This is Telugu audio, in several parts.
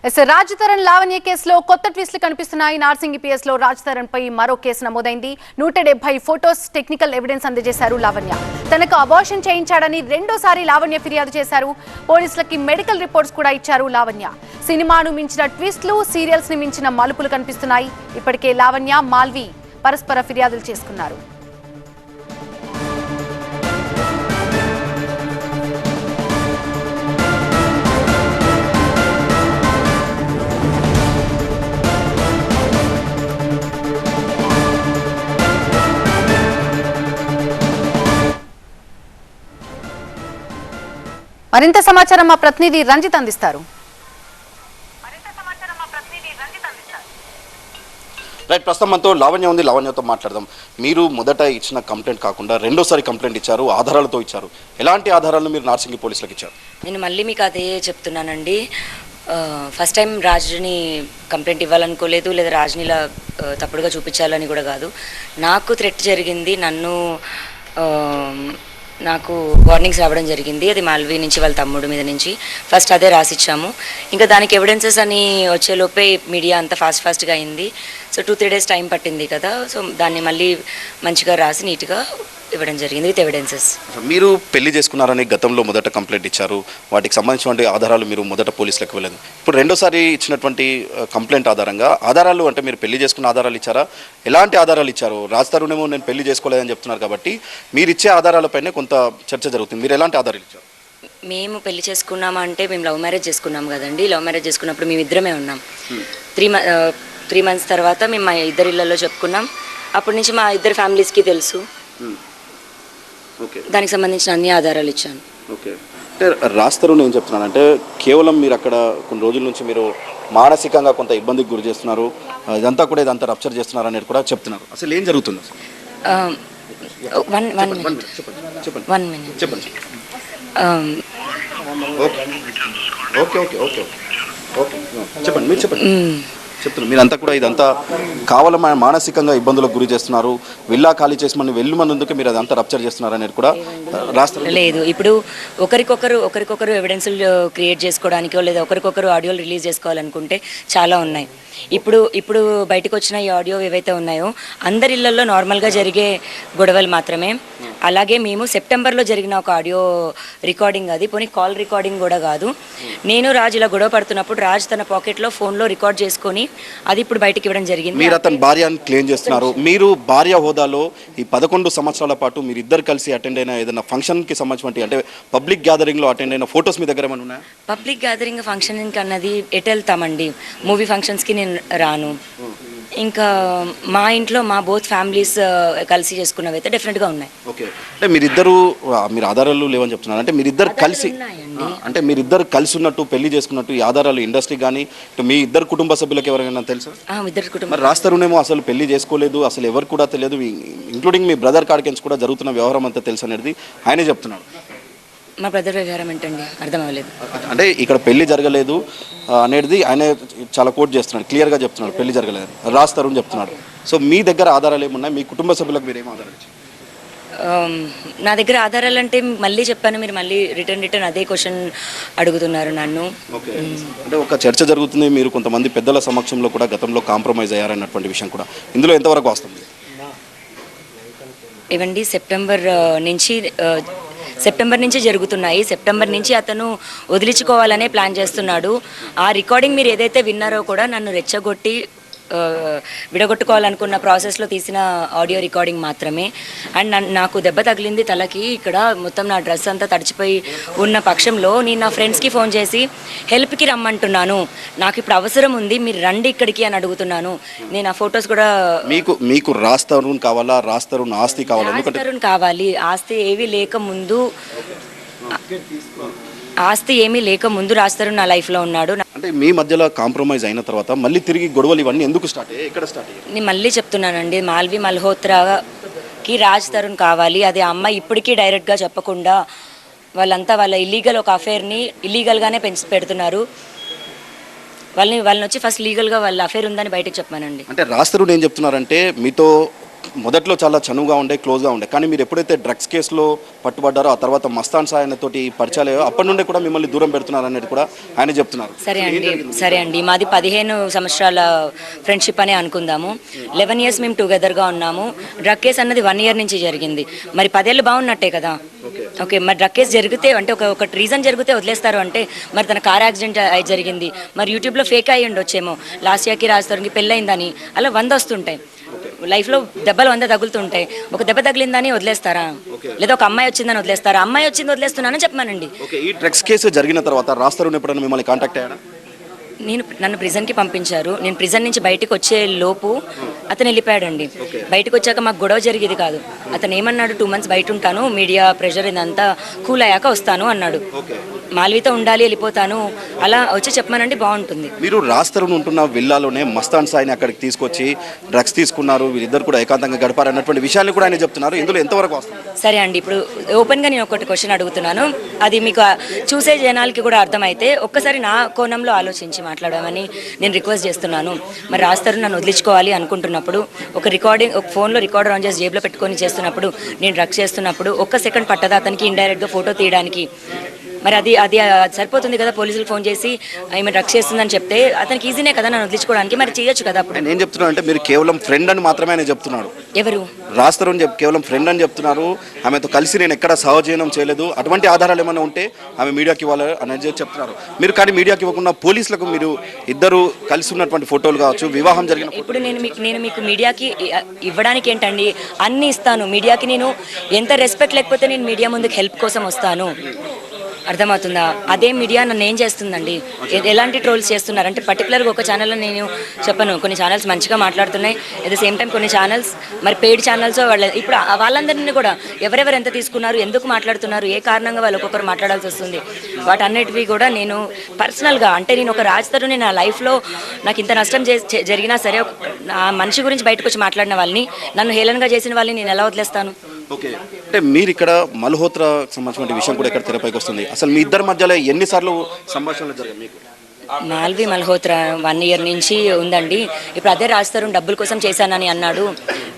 రాజ్ తరుణ్ లావణ్య కేసులో కొత్త ట్విస్టులు కనిపిస్తున్నాయి. నార్సింగి పిఎస్ లో రాజ్ తరుణ్ పై మరో కేసు నమోదైంది. 170 ఫోటోస్ టెక్నికల్ ఎవిడెన్స్ అందజేశారు లావణ్య. తనకు అబార్షన్ చేయించాడని రెండోసారి లావణ్య ఫిర్యాదు చేశారు. పోలీసులకి మెడికల్ రిపోర్ట్స్ కూడా ఇచ్చారు లావణ్య. సినిమాను మించిన ట్విస్టులు, సీరియల్స్ ని మించిన మలుపులు కనిపిస్తున్నాయి. ఇప్పటికే లావణ్య, మాల్వి పరస్పర ఫిర్యాదులు చేసుకున్నారు. మరింత సమాచారం మా ప్రతినిధి రంజిత్ అందిస్తారు. రైట్, ప్రస్తుతం మనతో లావణ్య ఉంది. లావణ్యతో మాట్లాడదాం. మీరు మొదట ఇచ్చిన కంప్లైంట్ కాకుండా రెండోసారి కంప్లైంట్ ఇచ్చారు, ఆధారాలతో ఇచ్చారు. ఎలాంటి ఆధారాలను మీరు నార్సింగి పోలీసులకు ఇచ్చారు? నేను మళ్ళీ మీకు అదే చెప్తున్నానండి. ఫస్ట్ టైం రాజ్ని కంప్లైంట్ ఇవ్వాలనుకోలేదు, లేదా రాజ్నిలా తప్పుడుగా చూపించాలని కూడా కాదు. నాకు థ్రెట్ జరిగింది, నాకు వార్నింగ్స్ రావడం జరిగింది. అది మాల్వి నుంచి, వాళ్ళ తమ్ముడు మీద నుంచి. ఫస్ట్ అదే రాసిచ్చాము. ఇంకా దానికి ఎవిడెన్సెస్ అని వచ్చేలోపే మీడియా అంతా ఫాస్ట్గా అయింది. సో 2-3 డేస్ టైం పట్టింది కదా. సో దాన్ని మళ్ళీ మంచిగా రాసి నీట్గా ఇవ్వడం జరిగింది విత్ ఎవిడెన్సెస్. మీరు పెళ్లి చేసుకున్నారని గతంలో మొదట కంప్లైంట్ ఇచ్చారు. వాటికి సంబంధించినటువంటి ఆధారాలు మీరు మొదట పోలీసులకు ఇవ్వలేదు. ఇప్పుడు రెండోసారి ఇచ్చినటువంటి కంప్లైంట్ ఆధారాలు అంటే మీరు పెళ్లి చేసుకున్న ఆధారాలు ఇచ్చారా? ఎలాంటి ఆధారాలు ఇచ్చారు? రాజ్ తరుణ్ ఏమో నేను పెళ్లి చేసుకోలేదని చెప్తున్నారు కాబట్టి మీరు ఇచ్చే ఆధారాలపైనే కొంత చర్చ జరుగుతుంది. మీరు ఎలాంటి ఆధారాలు ఇచ్చారు? మేము పెళ్లి చేసుకున్నామా అంటే మేము లవ్ మ్యారేజ్ చేసుకున్నాం కదండి. లవ్ మ్యారేజ్ చేసుకున్నప్పుడు మేము ఇద్దరమే ఉన్నాం. 3 months తర్వాత మేము మా ఇద్దరి ఇళ్లలో చెప్పుకున్నాం. అప్పటి నుంచి మా ఇద్దరు ఫ్యామిలీస్కి తెలుసు. దానికి సంబంధించిన అన్ని ఆధారాలు ఇచ్చాను. ఓకే, అంటే రాజ్ తరుణ్ ఏం చెప్తున్నానంటే కేవలం మీరు అక్కడ కొన్ని రోజుల నుంచి మీరు మానసికంగా కొంత ఇబ్బందికి గురి చేస్తున్నారు, ఇదంతా రప్చర్ చేస్తున్నారు అనేది కూడా చెప్తున్నారు. అసలు ఏం జరుగుతుంది? వన్ మినిట్ చెప్పండి. ఓకే ఓకే ఓకే ఓకే చెప్పండి, మీరు చెప్పండి. చెప్తున్నారు మీరంతా కూడా ఇదంతా కావాలని మానసికంగా ఇబ్బందులకు గురి చేస్తున్నారు, విల్లా ఖాళీ చేసి మన వెళ్ళమందుకు మీరు అదంతా రప్చర్ చేస్తున్నారు అనేది కూడా రాస్తారు. లేదు, ఇప్పుడు ఒకరికొకరు ఎవిడెన్స్లు క్రియేట్ చేసుకోవడానికో లేదా ఒకరికొకరు ఆడియోలు రిలీజ్ చేసుకోవాలనుకుంటే చాలా ఉన్నాయి. ఇప్పుడు బయటకు వచ్చిన ఈ ఆడియో ఏవైతే ఉన్నాయో అందరి ఇళ్లలో నార్మల్గా జరిగే గొడవలు మాత్రమే. అలాగే మేము సెప్టెంబర్లో జరిగిన ఒక ఆడియో రికార్డింగ్, అది పోనీ కాల్ రికార్డింగ్ కూడా కాదు. నేను రాజ్ ఇలా గొడవ పడుతున్నప్పుడు రాజ్ తన పాకెట్లో ఫోన్లో రికార్డ్ చేసుకొని అది ఇప్పుడు బయటకు ఇవ్వడం జరిగింది. మీరు అతని భార్య అని క్లెయిమ్ చేస్తున్నారు. మీరు భార్య హోదాలో ఈ 11 సంవత్సరాల పాటు మీరు ఇద్దరు కలిసి అటెండ్ అయిన ఏదైనా ఫంక్షన్కి సంబంధించి అంటే పబ్లిక్ గ్యాదరింగ్లో అటెండ్ అయిన ఫొటోస్ మీ దగ్గర ఏమైనా ఉన్నాయా? పబ్లిక్ గ్యాదరింగ్ ఫంక్షన్ అన్నది ఎటు వెళ్తామండి? మూవీ ఫంక్షన్స్కి నేను రాను. ఇంకా మా ఇంట్లో మా బోత్ ఫ్యామిలీస్ కలిసి చేసుకున్నవి అయితే డెఫినెట్గా ఉన్నాయి. ఓకే, అంటే మీరు ఆధారాలు లేవని చెప్తున్నారు. అంటే మీరిద్దరు కలిసి ఉన్నట్టు, పెళ్లి చేసుకున్నట్టు ఈ ఆధారాలు ఇండస్ట్రీ కానీ మీ ఇద్దరు కుటుంబ సభ్యులకు ఎవరైనా తెలుసా? ఇద్దరు కుటుంబం. మరి రాజ్ తరుణ్ ఏమో అసలు పెళ్లి చేసుకోలేదు, అసలు ఎవరు కూడా తెలియదు, ఇంక్లూడింగ్ మీ బ్రదర్ కాడికెన్స్ కూడా జరుగుతున్న వ్యవహారం అంతా తెలుసు అనేది ఆయనే చెప్తున్నాడు. మా బ్రదర్ వ్యవహారం ఏంటండి? అర్థం అవ్వలేదు. అంటే ఇక్కడ పెళ్లి జరగలేదు అనేది ఆయన చాలా కోట్ చేస్తున్నాడు, క్లియర్గా చెప్తున్నాడు పెళ్లి జరగలేదు రాజ్ తరుణ్ చెప్తున్నాడు. సో మీ దగ్గర ఆధారాలు ఏమున్నాయి? మీ కుటుంబ సభ్యులకు మీరు ఏం ఆధారాలు ఇచ్చారు? నా దగ్గర ఆధారాలు అంటే మళ్ళీ చెప్పాను, మీరు మళ్ళీ రిటర్న్ అదే క్వశ్చన్ అడుగుతున్నారు నన్ను. ఓకే, అంటే ఒక చర్చ జరుగుతుంది, మీరు కొంతమంది పెద్దల సమక్షంలో కూడా గతంలో కాంప్రమైజ్ అయ్యారన్నటువంటి విషయం కూడా ఇందులో ఎంతవరకు వస్తుంది? ఇవండి సెప్టెంబర్ నుంచి జరుగుతున్నాయి. సెప్టెంబర్ నుంచి అతను వదిలించుకోవాలనే ప్లాన్ చేస్తున్నాడు. ఆ రికార్డింగ్ మీరు ఏదైతే విన్నారో కూడా నన్ను రెచ్చగొట్టి విడగొట్టుకోవాలనుకున్న ప్రాసెస్లో తీసిన ఆడియో రికార్డింగ్ మాత్రమే. అండ్ నాకు దెబ్బ తగిలింది తలకి. ఇక్కడ మొత్తం నా డ్రెస్ అంతా తడిచిపోయి ఉన్న పక్షంలో నేను నా ఫ్రెండ్స్కి ఫోన్ చేసి హెల్ప్కి రమ్మంటున్నాను, నాకు ఇప్పుడు అవసరం ఉంది, మీరు రండి ఇక్కడికి అని అడుగుతున్నాను. నేను ఆ ఫొటోస్ కూడా మీకు రాజ్ తరుణ్ కావాలా? రాజ్ తరుణ్ ఆస్తి కావాలా? రాజ్ తరుణ్ కావాలి. ఆస్తి ఏమీ లేకముందు రాజ్ తరుణ్ నా లైఫ్లో ఉన్నాడు. అంటే మీ మధ్యలో కాంప్రమైజ్ అయిన తర్వాత మళ్ళీ తిరిగి గొడవలు ఇవన్నీ ఎందుకు స్టార్ట్ అయ్యాయి? ఎక్కడ స్టార్ట్ అయ్యాయి? నేను మళ్ళీ చెప్తున్నానండి, మాల్వి మల్హోత్రాకి రాజ్ తరుణ్ కావాలి. అది ఆ అమ్మాయి ఇప్పటికీ డైరెక్ట్గా చెప్పకుండా వాళ్ళంతా వాళ్ళ ఇల్లీగల్ ఒక అఫేర్ని ఇల్లీగల్గానే పెడుతున్నారు. వాళ్ళని వచ్చి ఫస్ట్ లీగల్గా వాళ్ళ అఫేర్ ఉందని బయటకు చెప్పానండి. అంటే రాజ్ తరుణ్ ఏం చెప్తున్నారంటే మీతో మొదట్లో చాలా చనువుగా ఉండే, క్లోజ్గా ఉండే, కానీ మీరు ఎప్పుడైతే డ్రగ్స్ కేసులో పట్టుబడ్డారో ఆ తర్వాత మస్తాన్ సాయన తోటి పరిచయాలు అప్పటి నుండి కూడా మిమ్మల్ని దూరం పెడుతున్నారు అనేది కూడా ఆయన చెప్తున్నారు. సరే అండి మాది 15 సంవత్సరాల ఫ్రెండ్షిప్ అనే అనుకుందాము. 11 ఇయర్స్ మేము టుగెదర్గా ఉన్నాము. డ్రగ్ కేసు అన్నది 1 ఇయర్ నుంచి జరిగింది. మరి 10 ఏళ్ళు బాగున్నట్టే కదా. ఓకే, మరి డ్రగ్ కేసు జరిగితే అంటే ఒక రీజన్ జరిగితే వదిలేస్తారు అంటే, మరి తన కార్ యాక్సిడెంట్ జరిగింది, మరి యూట్యూబ్లో ఫేక్ అయ్యి ఉండొచ్చేమో, లాస్ట్ ఇయర్కి రాజస్థాన్కి పెళ్ళయిందని, అలా 100 వస్తుంటాయి. లైఫ్లో దెబ్బలు 100 తగులుతుంటాయి. ఒక దెబ్బ తగిలిందని వదిలేస్తారా? లేదా ఒక అమ్మాయి వచ్చిందని వదిలేస్తారా? అమ్మాయి వచ్చింది వదిలేస్తున్నానని చెప్పమానండి. ఈ డ్రగ్స్ కేసు జరిగిన తర్వాత రాస్తారు ఎప్పుడైనా మిమ్మల్ని కాంటాక్ట్ అయ్యారా? నన్ను ప్రిజన్కి పంపించారు. నేను ప్రిజన్ నుంచి బయటకు వచ్చే లోపు అతను వెళ్ళిపోయాడండి. బయటకు వచ్చాక మాకు గొడవ జరిగేది కాదు. అతను ఏమన్నాడు, 2 మంత్స్ బయట ఉంటాను, మీడియా ప్రెషర్ ఇదంతా కూల్ అయ్యాక వస్తాను అన్నాడు. మాల్వితో ఉండాలి, వెళ్ళిపోతాను, అలా వచ్చి చెప్పమానండి, బాగుంటుంది. మీరు రాస్తరుని ఉంటున్న విల్లాలోనే మస్తాన్ సాయిని అక్కడికి తీసుకొచ్చి డ్రగ్స్ తీసుకున్నారు, వీరిద్దరు కూడా ఏకాంతంగా గడిపారు అన్నటువంటి విషయాలు కూడా ఆయన చెప్తున్నారు. ఇందులో ఎంతవరకు వస్తుంది? సరే అండి, ఇప్పుడు ఓపెన్గా నేను ఒకటి క్వశ్చన్ అడుగుతున్నాను, అది మీకు చూసే జనాలకి కూడా అర్థమైతే ఒక్కసారి నా కోణంలో ఆలోచించి మాట్లాడమని నేను రిక్వెస్ట్ చేస్తున్నాను. మరి రాస్తారు నన్ను వదిలించుకోవాలి అనుకుంటున్నప్పుడు ఒక ఫోన్లో రికార్డర్ ఆన్ చేసి జేబులో పెట్టుకొని చేస్తున్నప్పుడు, నేను డ్రగ్స్ చేస్తున్నప్పుడు 1 సెకండ్ పట్టదా అతనికి ఇండైరెక్ట్గా ఫోటో తీయడానికి? మరి అది సరిపోతుంది కదా. పోలీసులు ఫోన్ చేసి ఈమె డ్రగ్స్ చేస్తుందని చెప్తే అతనికి ఈజీనే కదా నన్ను వదిలించుకోవడానికి. మరి చేయొచ్చు కదా. అప్పుడు నేను చెప్తున్నాను అంటే మీరు కేవలం ఫ్రెండ్ అని మాత్రమే ఆయన చెప్తున్నాడు. ఎవరు రాస్తారు అని కేవలం ఫ్రెండ్ అని చెప్తున్నారు. ఆమెతో కలిసి నేను ఎక్కడ సహజీవనం చేయలేదు, అటువంటి ఆధారాలు ఏమైనా ఉంటే ఆమె మీడియాకి ఇవ్వాలి అనేది చెప్తున్నారు మీరు. కానీ మీడియాకి ఇవ్వకుండా పోలీసులకు మీరు ఇద్దరు కలిసి ఉన్నటువంటి ఫోటోలు కావచ్చు, వివాహం జరిగిన ఇప్పుడు నేను మీకు మీడియాకి ఇవ్వడానికి ఏంటండి, అన్ని ఇస్తాను మీడియాకి. నేను ఎంత రెస్పెక్ట్ లేకపోతే నేను మీడియా ముందుకు హెల్ప్ కోసం వస్తాను, అర్థమవుతుందా? అదే మీడియా నన్ను ఏం చేస్తుందండి, ఎలాంటి ట్రోల్స్ చేస్తున్నారు అంటే, పర్టికులర్గా ఒక ఛానల్లో నేను చెప్పను, కొన్ని ఛానల్స్ మంచిగా మాట్లాడుతున్నాయి, అట్ ద సేమ్ టైం కొన్ని ఛానల్స్ మరి పెయిడ్ ఛానల్స్ ఇప్పుడు వాళ్ళందరినీ కూడా ఎవరెవరు ఎంత తీసుకున్నారు, ఎందుకు మాట్లాడుతున్నారు, ఏ కారణంగా వాళ్ళు ఒక్కొక్కరు మాట్లాడాల్సి వస్తుంది, వాటన్నిటివి కూడా నేను పర్సనల్గా అంటే నేను ఒక రాజధాని నా లైఫ్లో నాకు ఇంత నష్టం జరిగినా సరే ఆ మనిషి గురించి బయటకు వచ్చి మాట్లాడిన వాళ్ళని, నన్ను హేళనగా చేసిన వాళ్ళని నేను ఎలా వదిలేస్తాను? ఓకే, అంటే మీరు ఇక్కడ మల్హోత్రా సంబంధించిన విషయం కూడా ఇక్కడ తెరపైకి వస్తుంది. అసలు మీ ఇద్దరి మధ్యలో ఎన్నిసార్లు సంభాషణలు జరిగాయి మీకు? మాల్వి మల్హోత్రా 1 ఇయర్ నుంచి ఉందండి. ఇప్పుడు అదే రాజస్తారు డబ్బుల కోసం చేశానని అన్నాడు.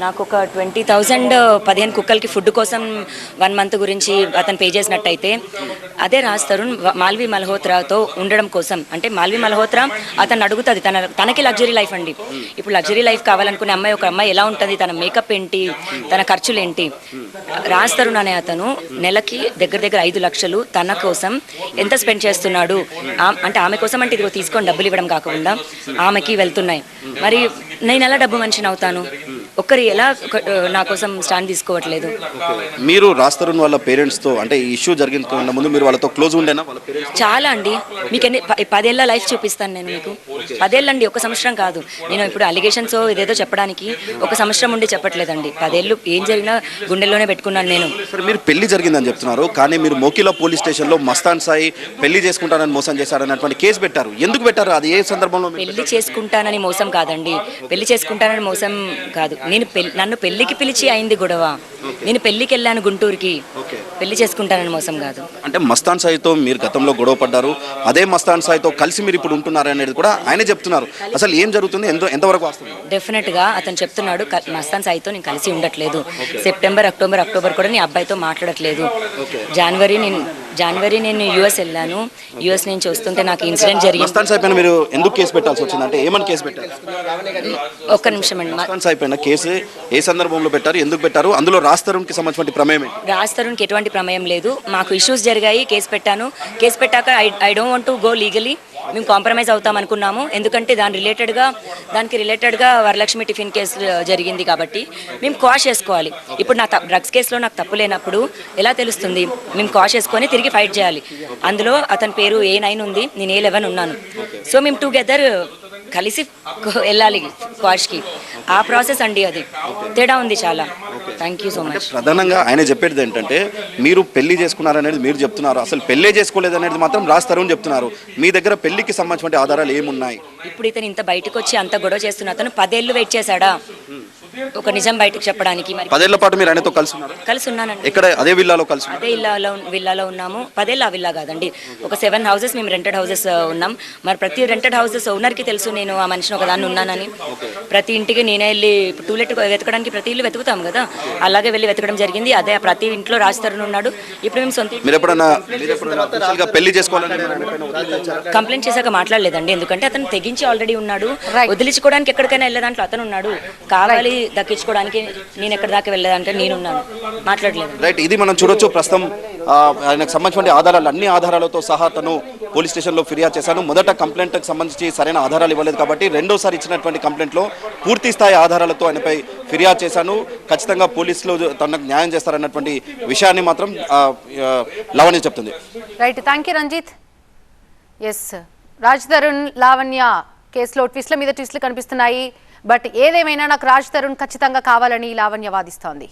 నాకు ఒక 20,000 15 కుక్కలకి ఫుడ్ కోసం 1 మంత్ గురించి అతను పే చేసినట్టయితే, అదే రాజస్తారు మాల్వి మల్హోత్రాతో ఉండడం కోసం, అంటే మాల్వి మల్హోత్రా అతను అడుగుతుంది, తనకి లగ్జరీ లైఫ్ అండి. ఇప్పుడు లగ్జరీ లైఫ్ కావాలనుకునే ఒక అమ్మాయి ఎలా ఉంటుంది, తన మేకప్ ఏంటి, తన ఖర్చులు ఏంటి. రాజస్తారు అనే అతను నెలకి దగ్గర 5 లక్షలు తన కోసం ఎంత స్పెండ్ చేస్తున్నాడు అంటే, ఆమె కోసం అంటే ఇదిగో తీసుకొని డబ్బులు ఇవ్వడం కాకుండా ఆమెకి వెళ్తున్నాయి. మరి నేను ఎలా డబ్బు మనిషిని అవుతాను? ఒక్కరు ఎలా నా కోసం స్టాండ్ తీసుకోవట్లేదు? మీరు రాస్తారు వాళ్ళ పేరెంట్స్తో అంటే ఈ ఇష్యూ జరిగిన ముందు మీరు వాళ్ళతో క్లోజ్ ఉండేనా? చాలా అండి. మీకు 10 ఏళ్ళ లైఫ్ చూపిస్తాను నేను మీకు. 10 ఏళ్ళండి, 1 సంవత్సరం కాదు. నేను ఇప్పుడు అలిగేషన్స్ ఇదేదో చెప్పడానికి 1 సంవత్సరం ఉండి చెప్పట్లేదండి. 10 ఏళ్ళు ఏం జరిగినా గుండెల్లోనే పెట్టుకున్నాను నేను. సరే, మీరు పెళ్లి జరిగిందని చెప్తున్నారు, కానీ మీరు మోకిలా పోలీస్ స్టేషన్లో మస్తాన్ సాయి పెళ్లి చేసుకుంటానని మోసం చేశారన్నటువంటి కేసు పెట్టారు. ఎందుకు పెట్టారు? అది ఏ సందర్భంలో? పెళ్లి చేసుకుంటానని మోసం కాదండి, పెళ్లి చేసుకుంటానని మోసం కాదు. నన్ను పెళ్లికి పిలిచి అయింది గొడవ. నేను పెళ్లికి వెళ్ళాను గుంటూరుకి, పెళ్లి చేసుకుంటానని మోసం కాదు. అంటే మస్తాన్ సాయితో మీరు గతంలో గొడవ పడ్డారు, అదే మస్తాన్ సాయితో కలిసి మీరు ఇప్పుడు ఉంటున్నారు అనేది కూడా ఆయన చెప్తున్నారు. అసలు ఏం జరుగుతుంది, ఎంతవరకు వస్తుంది? డెఫినెట్గా అతను చెప్తున్నాడు, మస్తాన్ సాయితో నేను కలిసి ఉండట్లేదు. సెప్టెంబర్, అక్టోబర్ కూడా నేను అబ్బాయితో మాట్లాడట్లేదు. జనవరి నేను యుఎస్ వెళ్ళాను. యుఎస్ నుంచి వస్తుంటే నాకు ఇన్సిడెంట్ జరిగింది. మస్తాన్ సాయి పైన మీరు ఎందుకు కేసు పెట్టాల్సి వచ్చింది? అంటే ఏమని కేసు పెట్టారు? ఒక్క నిమిషం అండి. మస్తాన్ సాయి పైన కేసు ఏ సందర్భంలో పెట్టారు, ఎందుకు పెట్టారు? అందులో రాజతరుణ్కి సంబంధించిన ప్రమేయం ఏంటి? రాజతరుణ్కి ఎటువంటి ప్రమేయం లేదు. మాకు ఇష్యూస్ జరిగాయి, కేసు పెట్టాను. కేసు పెట్టాక I don't want to go legally. మేము కాంప్రమైజ్ అవుతాం అనుకున్నాము, ఎందుకంటే దానికి రిలేటెడ్గా వరలక్ష్మి టిఫిన్ కేసు జరిగింది కాబట్టి మేము కాష్ చేసుకోవాలి. ఇప్పుడు నా డ్రగ్స్ కేసులో నాకు తప్పు లేనప్పుడు ఎలా తెలుస్తుంది? మేము కాష్ చేసుకొని తిరిగి ఫైట్ చేయాలి. అందులో అతని పేరు A9 ఉంది, నేను A11 ఉన్నాను. సో మేము టుగెదర్ కలిసి వెళ్ళాలి కాష్కి. ఆ ప్రాసెస్ అండి, అది తేడా ఉంది చాలా. Thank you so much. ప్రధానంగా ఆయన చెప్పేది ఏంటంటే, మీరు పెళ్లి చేసుకున్నారనేది మీరు చెప్తున్నారు, అసలు పెళ్లే చేసుకోలేదు అనేది మాత్రం రాస్తారు అని చెప్తున్నారు. మీ దగ్గర పెళ్లికి సంబంధించిన ఆధారాలు ఏమున్నాయి? ఇప్పుడు ఇతను ఇంత బయటకు వచ్చి అంత గొడవ చేస్తున్న అతను 10 ఏళ్ళు వెయిట్ చేశాడా? ఒక నిజం బయటకు చెప్పడానికి. మరి 10 ఏళ్ల పాటు మీరు ఆయనతో కలిసి ఉన్నారు? కలిసి ఉన్నానండి. ఎక్కడ? అదే విల్లాలో కలిసి ఉన్నారు? అదే విల్లాలో ఉన్నాము. 10 ఏళ్ళ విల్లా కాదండి, ఒక 7 హౌసెస్ మేము రెంటెడ్ హౌసెస్ ఉన్నాం. మరి ప్రతి రెంటెడ్ హౌసెస్ ఓనర్కి తెలుసు నేను ఆ మనిషిని ఒకదాన్ని ఉన్నానని. ప్రతి ఇంటికి నేనే వెళ్ళి టూలెట్ వెతకడానికి ప్రతి ఇల్లు వెతుకుతాం కదా, అలాగే వెళ్ళి వెతకడం జరిగింది. అదే ప్రతి ఇంట్లో రాజ్ తరుణ్ ఉన్నాడు. ఇప్పుడు మేము సొంత మీరు ఎప్పుడైనా official గా పెళ్లి చేసుకోవాలని మీరు ఆయన పైన ఒత్తిడి తెచ్చారా? కంప్లైంట్ చేశాక మాట్లాడలేదండి, ఎందుకంటే అతను తెగించి ఆల్రెడీ ఉన్నాడు. వదిలించుకోవడానికి ఎక్కడికైనా వెళ్ళే దాంట్లో అతను ఉన్నాడు, కావాలి దక్కించుకోవడానికి నేను ఎక్కడి దాకా వెళ్ళేదంటే నేనున్నాను, మాట్లాడలేదు. రైట్, ఇది మనం చూడొచ్చు. ప్రస్తుతం ఆయనకు సంబంధించిన ఆధారాలు, అన్ని ఆధారాలతో సహా తను పోలీస్ స్టేషన్లో ఫిర్యాదు చేశాను. మొదట కంప్లైంట్కి సంబంధించి సరైన ఆధారాలు ఇవ్వలేదు కాబట్టి రెండోసారి ఇచ్చినటువంటి కంప్లైంట్లో పూర్తి స్థాయి ఆధారాలతో ఆయనపై ఫిర్యాదు చేశాను. ఖచ్చితంగా పోలీసులు తనకు న్యాయం చేస్తారన్నటువంటి విషయాన్ని మాత్రం లావణ్య చెప్తుంది. Right, thank you Ranjith. Yes, Raj Tarun Lavanya కేసులో ట్విస్ట్ల మీద ట్విస్ట్లు కనిపిస్తున్నాయి. బట్ ఏదేమైనా నాకు రాజ్ తరుణ్ ఖచ్చితంగా కావాలని లావణ్య వాదిస్తోంది.